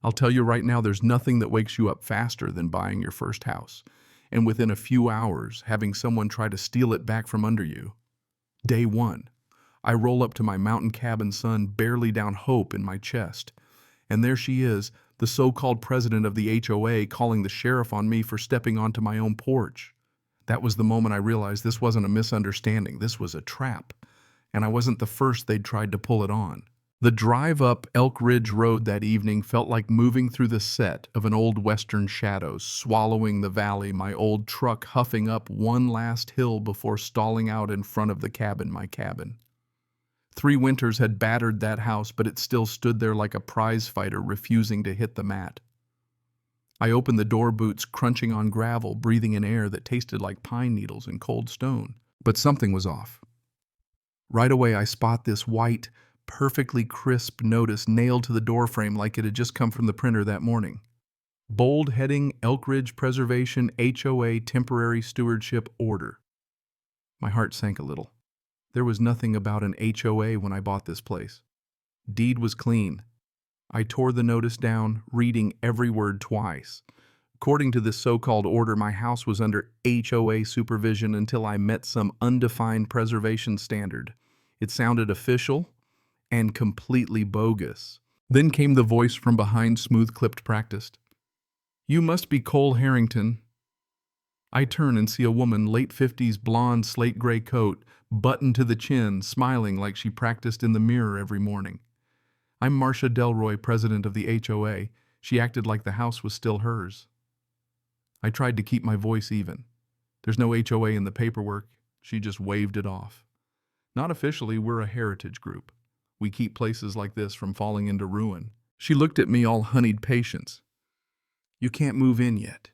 I'll tell you right now, there's nothing that wakes you up faster than buying your first house, and within a few hours, having someone try to steal it back from under you. Day one, I roll up to my mountain cabin sun, barely down hope in my chest, and there she is, the so-called president of the HOA, calling the sheriff on me for stepping onto my own porch. That was the moment I realized this wasn't a misunderstanding, this was a trap, and I wasn't the first they'd tried to pull it on. The drive up Elk Ridge Road that evening felt like moving through the set of an old western shadows, swallowing the valley, my old truck huffing up one last hill before stalling out in front of my cabin. 3 winters had battered that house, but it still stood there like a prize fighter refusing to hit the mat. I opened the door boots, crunching on gravel, breathing in air that tasted like pine needles and cold stone. But something was off. Right away I spot this white, perfectly crisp notice nailed to the doorframe like it had just come from the printer that morning. Bold heading, Elk Ridge Preservation HOA Temporary Stewardship Order. My heart sank a little. There was nothing about an HOA when I bought this place. Deed was clean. I tore the notice down, reading every word twice. According to this so-called order, my house was under HOA supervision until I met some undefined preservation standard. It sounded official and completely bogus. Then came the voice from behind, smooth-clipped, practiced. "You must be Cole Harrington." I turn and see a woman, late 50s, blonde, slate-gray coat, buttoned to the chin, smiling like she practiced in the mirror every morning. "I'm Marcia Delroy, president of the HOA." She acted like the house was still hers. I tried to keep my voice even. "There's no HOA in the paperwork." She just waved it off. "Not officially, we're a heritage group. We keep places like this from falling into ruin." She looked at me, all honeyed patience. "You can't move in yet.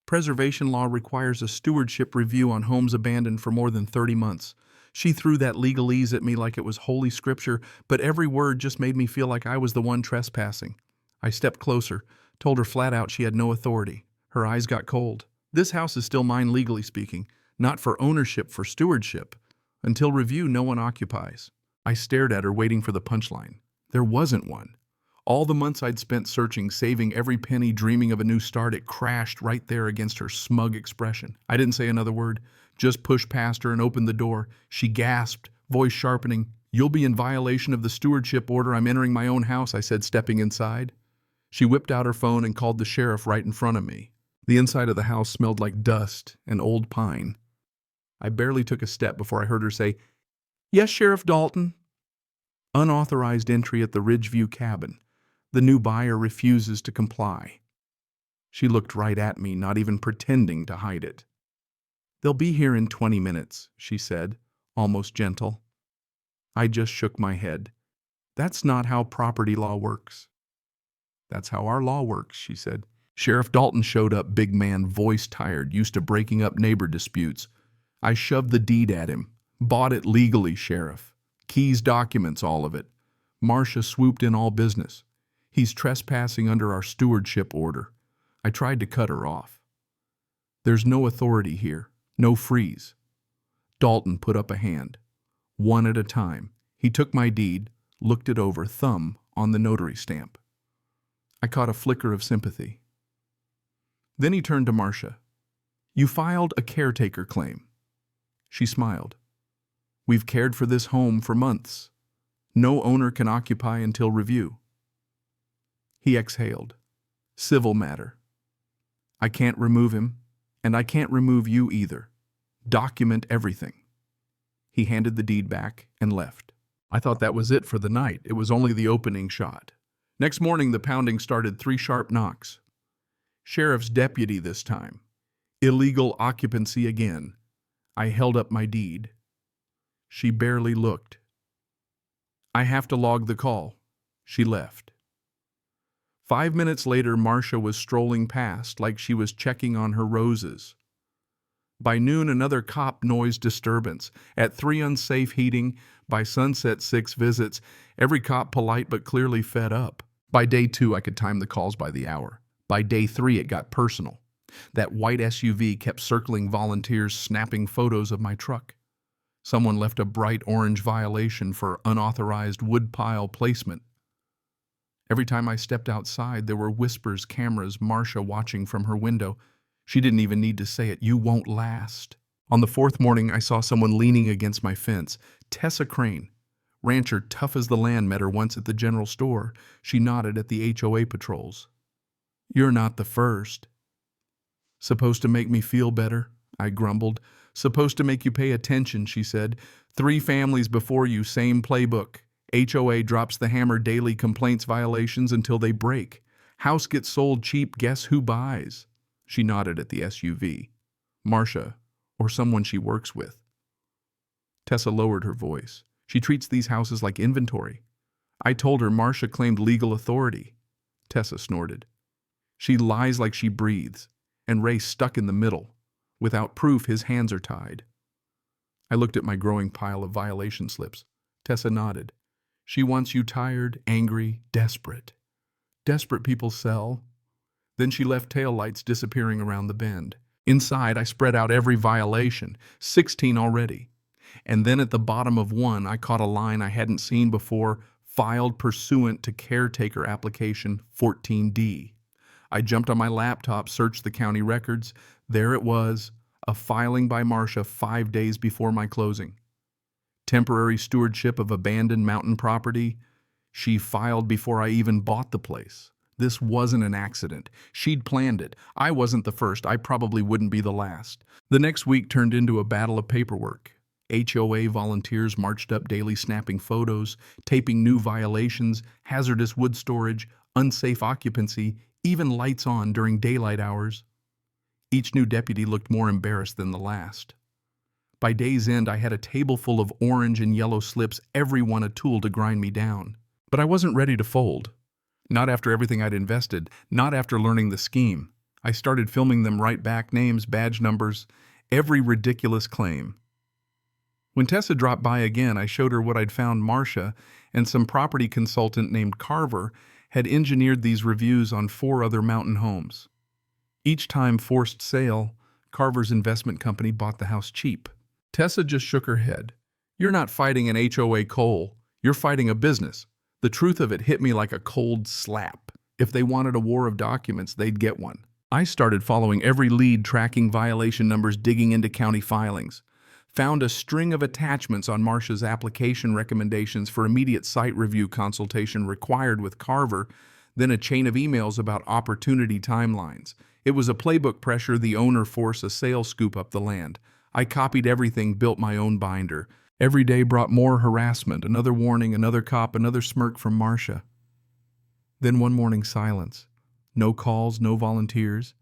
Preservation law requires a stewardship review on homes abandoned for more than 30 months. She threw that legalese at me like it was holy scripture, but every word just made me feel like I was the one trespassing. I stepped closer, told her flat out she had no authority. Her eyes got cold. "This house is still mine legally speaking, not for ownership, for stewardship. Until review, no one occupies." I stared at her, waiting for the punchline. There wasn't one. All the months I'd spent searching, saving every penny, dreaming of a new start, it crashed right there against her smug expression. I didn't say another word, just pushed past her and opened the door. She gasped, voice sharpening. "You'll be in violation of the stewardship order. I'm entering my own house," I said, stepping inside. She whipped out her phone and called the sheriff right in front of me. The inside of the house smelled like dust and old pine. I barely took a step before I heard her say, "Yes, Sheriff Dalton." "Unauthorized entry at the Ridgeview cabin. The new buyer refuses to comply." She looked right at me, not even pretending to hide it. "They'll be here in 20 minutes, she said, almost gentle. I just shook my head. "That's not how property law works." "That's how our law works," she said. Sheriff Dalton showed up, big man, voice tired, used to breaking up neighbor disputes. I shoved the deed at him. "Bought it legally, Sheriff. Keys, documents, all of it." Marcia swooped in, all business. "He's trespassing under our stewardship order." I tried to cut her off. "There's no authority here. No freeze." Dalton put up a hand. One at a time. He took my deed, looked it over, thumb on the notary stamp. I caught a flicker of sympathy. Then he turned to Marcia. "You filed a caretaker claim." She smiled. "We've cared for this home for months. No owner can occupy until review." He exhaled. "Civil matter. I can't remove him, and I can't remove you either. Document everything." He handed the deed back and left. I thought that was it for the night. It was only the opening shot. Next morning, the pounding started, 3 sharp knocks. Sheriff's deputy this time. Illegal occupancy again. I held up my deed. She barely looked. "I have to log the call." She left. 5 minutes later, Marcia was strolling past like she was checking on her roses. By noon, another cop noise disturbance. At 3, unsafe heating. By sunset, 6 visits. Every cop polite but clearly fed up. By day 2, I could time the calls by the hour. By day 3, it got personal. That white SUV kept circling volunteers, snapping photos of my truck. Someone left a bright orange violation for unauthorized woodpile placement. Every time I stepped outside, there were whispers, cameras, Marcia watching from her window. She didn't even need to say it. You won't last. On the fourth morning, I saw someone leaning against my fence. Tessa Crane, rancher, tough as the land, met her once at the general store. She nodded at the HOA patrols. You're not the first. Supposed to make me feel better, I grumbled. Supposed to make you pay attention, she said. 3 families before you, same playbook. HOA drops the hammer, daily complaints violations until they break. House gets sold cheap, guess who buys? She nodded at the SUV. Marcia, or someone she works with. Tessa lowered her voice. She treats these houses like inventory. I told her Marcia claimed legal authority. Tessa snorted. She lies like she breathes, and Ray stuck in the middle. Without proof, his hands are tied. I looked at my growing pile of violation slips. Tessa nodded. She wants you tired, angry, desperate. Desperate people sell. Then she left taillights disappearing around the bend. Inside, I spread out every violation, 16 already. And then at the bottom of one, I caught a line I hadn't seen before, filed pursuant to caretaker application 14D. I jumped on my laptop, searched the county records. There it was, a filing by Marcia 5 days before my closing. Temporary stewardship of abandoned mountain property. She filed before I even bought the place. This wasn't an accident. She'd planned it. I wasn't the first. I probably wouldn't be the last. The next week turned into a battle of paperwork. HOA volunteers marched up daily, snapping photos, taping new violations, hazardous wood storage, unsafe occupancy, even lights on during daylight hours. Each new deputy looked more embarrassed than the last. By day's end, I had a table full of orange and yellow slips, every one a tool to grind me down. But I wasn't ready to fold. Not after everything I'd invested, not after learning the scheme. I started filming them right back, names, badge numbers, every ridiculous claim. When Tessa dropped by again, I showed her what I'd found. Marcia and some property consultant named Carver had engineered these reviews on 4 other mountain homes. Each time forced sale, Carver's investment company bought the house cheap. Tessa just shook her head. You're not fighting an HOA Cole. You're fighting a business. The truth of it hit me like a cold slap. If they wanted a war of documents, they'd get one. I started following every lead, tracking violation numbers, digging into county filings. Found a string of attachments on Marcia's application recommendations for immediate site review consultation required with Carver, then a chain of emails about opportunity timelines. It was a playbook pressure the owner force a sale scoop up the land. I copied everything, built my own binder. Every day brought more harassment, another warning, another cop, another smirk from Marcia. Then one morning, silence. No calls, no volunteers.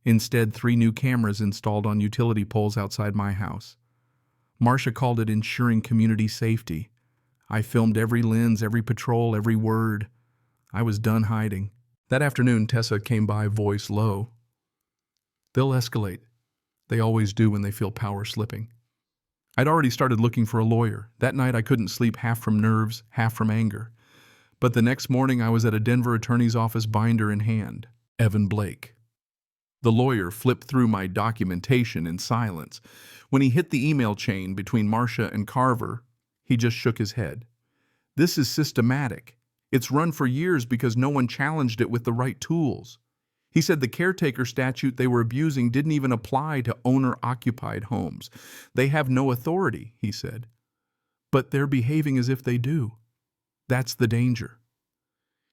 Instead, 3 new cameras installed on utility poles outside my house. Marcia called it ensuring community safety. I filmed every lens, every patrol, every word. I was done hiding. That afternoon, Tessa came by, voice low. They'll escalate. They always do when they feel power slipping. I'd already started looking for a lawyer. That night I couldn't sleep, half from nerves, half from anger. But the next morning I was at a Denver attorney's office, binder in hand. Evan Blake. The lawyer flipped through my documentation in silence. When he hit the email chain between Marcia and Carver, he just shook his head. This is systematic. It's run for years because no one challenged it with the right tools. He said the caretaker statute they were abusing didn't even apply to owner-occupied homes. They have no authority, he said. But they're behaving as if they do. That's the danger.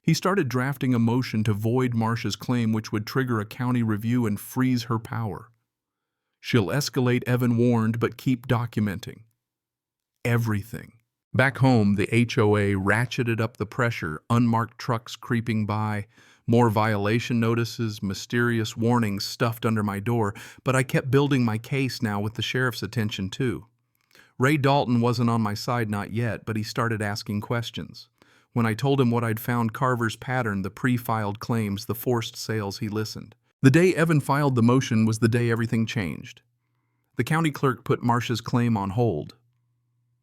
He started drafting a motion to void Marcia's claim, which would trigger a county review and freeze her power. She'll escalate, Evan warned, but keep documenting. Everything. Back home, the HOA ratcheted up the pressure, unmarked trucks creeping by, more violation notices, mysterious warnings stuffed under my door, but I kept building my case now with the sheriff's attention too. Ray Dalton wasn't on my side, not yet, but he started asking questions. When I told him what I'd found, Carver's pattern, the pre-filed claims, the forced sales, he listened. The day Evan filed the motion was the day everything changed. The county clerk put Marcia's claim on hold.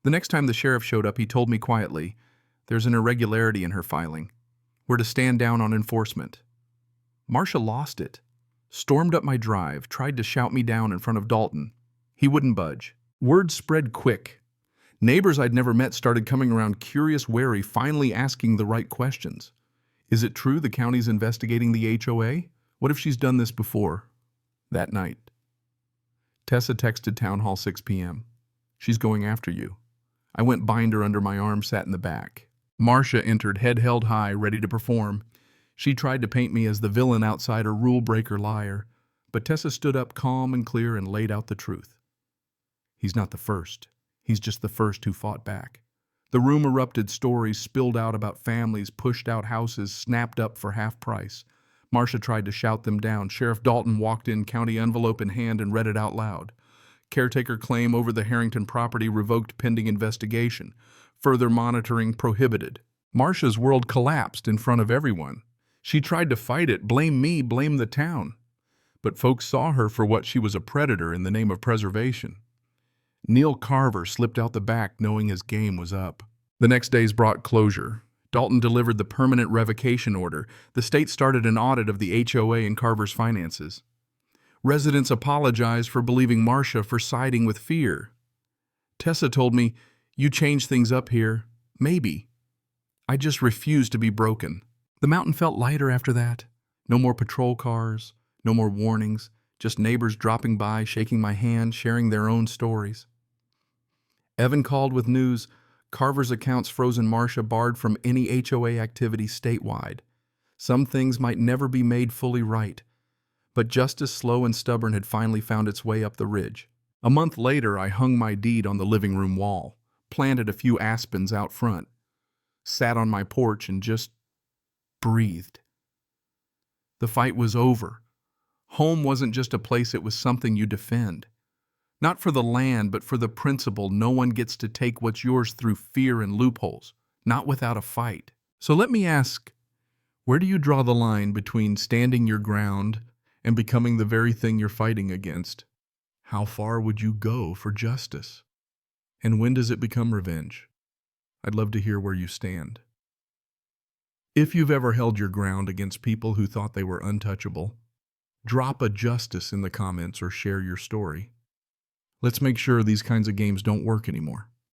The next time the sheriff showed up, he told me quietly, "There's an irregularity in her filing. We're to stand down on enforcement." Marcia lost it. Stormed up my drive, tried to shout me down in front of Dalton. He wouldn't budge. Word spread quick. Neighbors I'd never met started coming around, curious, wary, finally asking the right questions. Is it true the county's investigating the HOA? What if she's done this before? That night, Tessa texted Town Hall 6 p.m. She's going after you. I went binder under my arm, sat in the back. Marcia entered, head held high, ready to perform. She tried to paint me as the villain, outsider, rule-breaker, liar. But Tessa stood up calm and clear and laid out the truth. He's not the first. He's just the first who fought back. The room erupted, stories spilled out about families, pushed out houses, snapped up for half price. Marcia tried to shout them down. Sheriff Dalton walked in, county envelope in hand, and read it out loud. Caretaker claim over the Harrington property revoked pending investigation. Further monitoring prohibited. Marcia's world collapsed in front of everyone. She tried to fight it, blame me, blame the town. But folks saw her for what she was, a predator in the name of preservation. Neil Carver slipped out the back knowing his game was up. The next days brought closure. Dalton delivered the permanent revocation order. The state started an audit of the HOA and Carver's finances. Residents apologized for believing Marcia, for siding with fear. Tessa told me, "You changed things up here. Maybe." I just refused to be broken. The mountain felt lighter after that. No more patrol cars, no more warnings, just neighbors dropping by, shaking my hand, sharing their own stories. Evan called with news. Carver's accounts frozen, Marcia barred from any HOA activity statewide. Some things might never be made fully right. But justice, slow and stubborn, had finally found its way up the ridge. A month later, I hung my deed on the living room wall, planted a few aspens out front, sat on my porch and just breathed. The fight was over. Home wasn't just a place, it was something you defend. Not for the land, but for the principle no one gets to take what's yours through fear and loopholes, not without a fight. So let me ask, where do you draw the line between standing your ground and becoming the very thing you're fighting against? How far would you go for justice? And when does it become revenge? I'd love to hear where you stand. If you've ever held your ground against people who thought they were untouchable, drop a justice in the comments or share your story. Let's make sure these kinds of games don't work anymore.